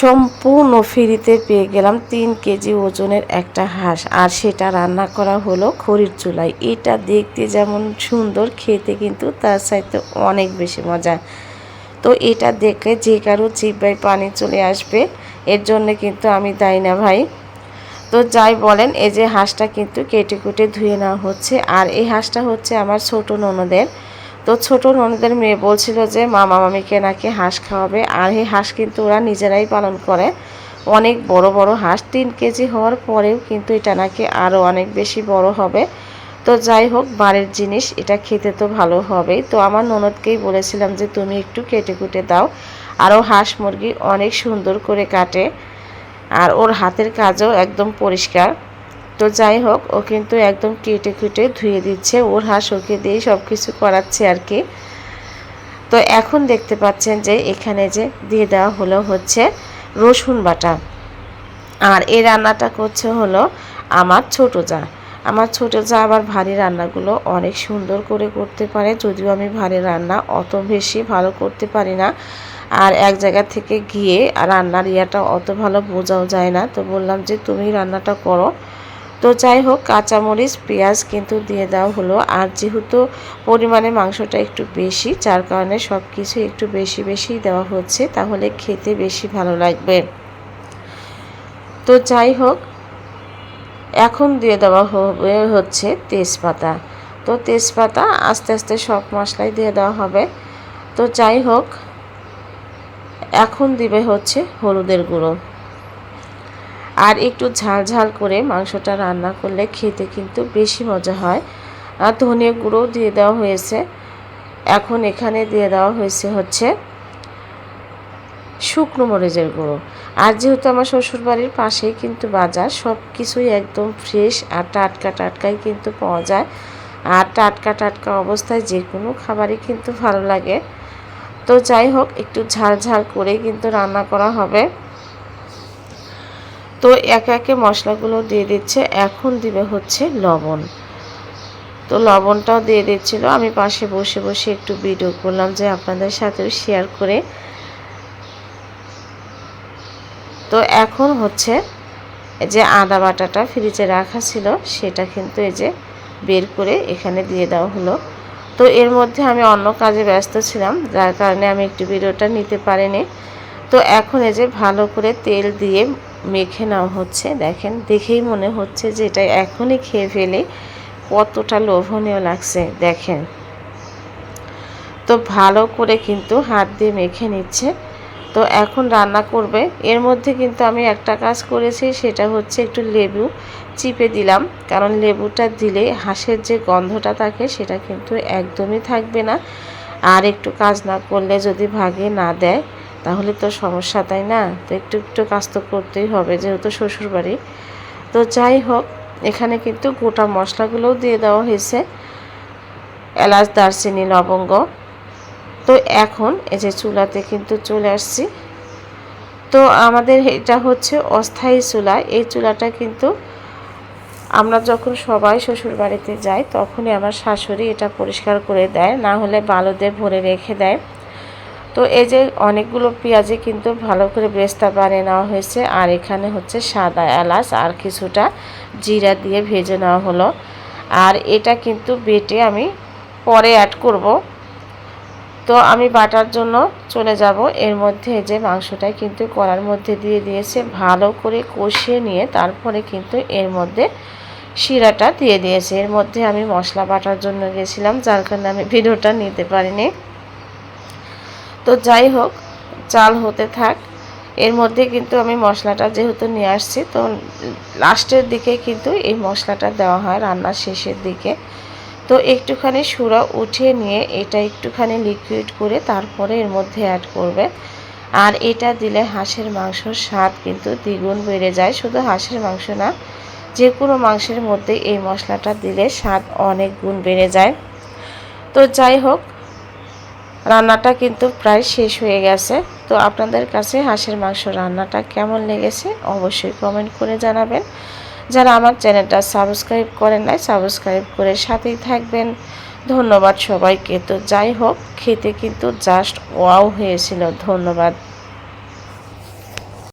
সম্পূর্ণ ফ্রিতে পেয়ে গেলাম 3 কেজি ওজনের একটা হাঁস, আর সেটা রান্না করা হলো খড়ির চুলায়। এটা দেখতে যেমন সুন্দর, খেতে কিন্তু তার চাইতে অনেক বেশি মজা। তো এটা দেখলে যে কারো জিহ্বায় পানি চলে আসবে, এর জন্য কিন্তু আমি দায়ী না ভাই। তো যাই বলেন, এই যে হাঁসটা কিন্তু কেটে কুটে ধুয়ে নেওয়া হচ্ছে, আর এই হাঁসটা হচ্ছে আমার ছোট ননদের। তো ছোট ননদের মেয়ে বলছিল যে মামা মামিকে নাকি হাঁস খাওয়াবে, আর এই হাঁস কিন্তু ওরা নিজেরাই পালন করে। অনেক বড় বড় হাঁস, 3 কেজি হওয়ার পরেও কিন্তু এটা নাকি আরও অনেক বেশি বড় হবে। তো যাই হোক, বাড়ির জিনিস, এটা খেতে তো ভালো হবেই। তো আমার ননদকেই বলেছিলাম যে তুমি একটু কেটে কুটে দাও। আরও হাঁস মুরগি অনেক সুন্দর করে কাটে, আর ওর হাতের কাজও একদম পরিষ্কার। তো যাই হোক, ও কিন্তু একদম কেটে কুটে ধুয়ে দিচ্ছে, ওর হাঁস ওকে দিয়েই সব কিছু করাচ্ছে আর কি। তো এখন দেখতে পাচ্ছেন যে এখানে যে দিয়ে দেওয়া হলো হচ্ছে রসুন বাটা, আর এই রান্নাটা করছে হলো আমার ছোটো যা। আমার ছোটো যা আবার ভারী রান্নাগুলো অনেক সুন্দর করে করতে পারে, যদিও আমি ভারী রান্না অত বেশি ভালো করতে পারি না, আর এক জায়গা থেকে গিয়ে রান্নার ইয়াটা অত ভালো বোঝাও যায় না। তো বললাম যে তুমি রান্নাটা করো। তো যাই হোক, কাঁচামরিচ পেঁয়াজ কিন্তু দিয়ে দেওয়া হলো, আর যেহেতু পরিমাণে মাংসটা একটু বেশি, যার কারণে সব কিছু একটু বেশি বেশি দেওয়া হচ্ছে, তাহলে খেতে বেশি ভালো লাগবে। তো যাই হোক, এখন দিয়ে দেওয়া হবে হচ্ছে তেজপাতা। তো তেজপাতা আস্তে আস্তে সব মশলাই দিয়ে দেওয়া হবে। তো যাই হোক, এখন দিবে হচ্ছে হলুদের গুঁড়ো, আর একটু ঝাল ঝাল করে মাংসটা রান্না করলে খেতে কিন্তু বেশি মজা হয়। আর ধনিয়া গুঁড়ো দিয়ে দেওয়া হয়েছে। এখন এখানে দিয়ে দেওয়া হয়েছে হচ্ছে শুকনো মরিচের গুঁড়ো। আর যেহেতু আমার শ্বশুরবাড়ির পাশেই কিন্তু বাজার, সব কিছুই একদম ফ্রেশ আর টাটকা টাটকাই কিন্তু পাওয়া যায়, আর টাটকা টাটকা অবস্থায় যে কোনো খাবারই কিন্তু ভালো লাগে। তো যাই হোক, একটু ঝাল ঝাল করে কিন্তু রান্না করা হবে। তো একে একে মশলাগুলো দিয়ে দিচ্ছে। এখন দিবে হচ্ছে লবণ। তো লবণটাও দিয়ে দিচ্ছিল, আমি পাশে বসে বসে একটু ভিডিও করলাম যে আপনাদের সাথেও শেয়ার করে। তো এখন হচ্ছে যে আদা বাটাটা ফ্রিজে রাখা ছিল, সেটা কিন্তু এই যে বের করে এখানে দিয়ে দেওয়া হলো। তো এর মধ্যে আমি অন্য কাজে ব্যস্ত ছিলাম, যার কারণে আমি একটু ভিডিওটা নিতে পারিনি। তো এখন এই যে ভালো করে তেল দিয়ে মেখে নেওয়া হচ্ছে। দেখেন, দেখেই মনে হচ্ছে যে এটা এখনই খেয়ে ফেলে, কতটা লোভনীয় লাগছে দেখেন। তো ভালো করে কিন্তু হাত দিয়ে মেখে নিচ্ছে। তো এখন রান্না করবে। এর মধ্যে কিন্তু আমি একটা কাজ করেছি, সেটা হচ্ছে একটু লেবু চিপে দিলাম, কারণ লেবুটা দিলে হাঁসের যে গন্ধটা থাকে সেটা কিন্তু একদমই থাকবে না। আর একটু কাজ না করলে যদি ভাগে না দেয় তাহলে তো সমস্যা, তাই না? তো একটু একটু কাজ তো করতেই হবে, যেহেতু শ্বশুরবাড়ি। তো যাই হোক, এখানে কিন্তু গোটা মশলাগুলোও দিয়ে দেওয়া হয়েছে, এলাচ দারচিনি লবঙ্গ। তো এখন এই যে চুলাতে কিন্তু চলে আসছি। তো আমাদের এটা হচ্ছে অস্থায়ী চুলা। এই চুলাটা কিন্তু আমরা যখন সবাই শ্বশুর বাড়িতে যাই তখনই আমার শাশুড়ি এটা পরিষ্কার করে দেয়, না হলে বালুতে ভরে রেখে দেয়। তো এই যে অনেকগুলো পেঁয়াজে কিন্তু ভালো করে বেরেস্তা বানিয়ে নেওয়া হয়েছে, আর এখানে হচ্ছে সাদা এলাচ আর কিছুটা জিরা দিয়ে ভেজে নেওয়া হলো। আর এটা কিন্তু বেটে আমি পরে অ্যাড করব। তো আমি বাটার জন্য চলে যাব। এর মধ্যে যে মাংসটা কিন্তু কড়ার মধ্যে দিয়ে দিয়েছে, ভালো করে কষিয়ে নিয়ে তারপরে কিন্তু এর মধ্যে শিরাটা দিয়ে দিয়েছে। এর মধ্যে আমি মশলা বাটার জন্য গেছিলাম, যার কারণে আমি ভিডিওটা নিতে পারিনি। তো যাই হোক, চাল হতে থাক। এর মধ্যে কিন্তু আমি মশলাটা যেহেতু নিয়ে আসছি, তো লাস্টের দিকে কিন্তু এই মশলাটা দেওয়া হয়, রান্নার শেষের দিকে। তো একটুখানি সুরা উঠিয়ে নিয়ে এটা একটুখানি লিকুইড করে তারপরে এর মধ্যে অ্যাড করবে। আর এটা দিলে হাঁসের মাংসর স্বাদ কিন্তু দ্বিগুণ বেড়ে যায়। শুধু হাঁসের মাংস না, যে কোনো মাংসের মধ্যে এই মশলাটা দিলে স্বাদ অনেক গুণ বেড়ে যায়। তো যাই হোক, রান্নাটা কিন্তু প্রায় শেষ হয়ে গেছে। তো আপনাদের কাছে হাঁসের মাংস রান্নাটা কেমন লেগেছে অবশ্যই কমেন্ট করে জানাবেন। যারা আমার চ্যানেলটা সাবস্ক্রাইব করেন নাই, সাবস্ক্রাইব করে সাথেই থাকবেন। ধন্যবাদ সবাইকে। তো যাই হোক, খেতে কিন্তু জাস্ট ওয়াও হয়েছিল। ধন্যবাদ।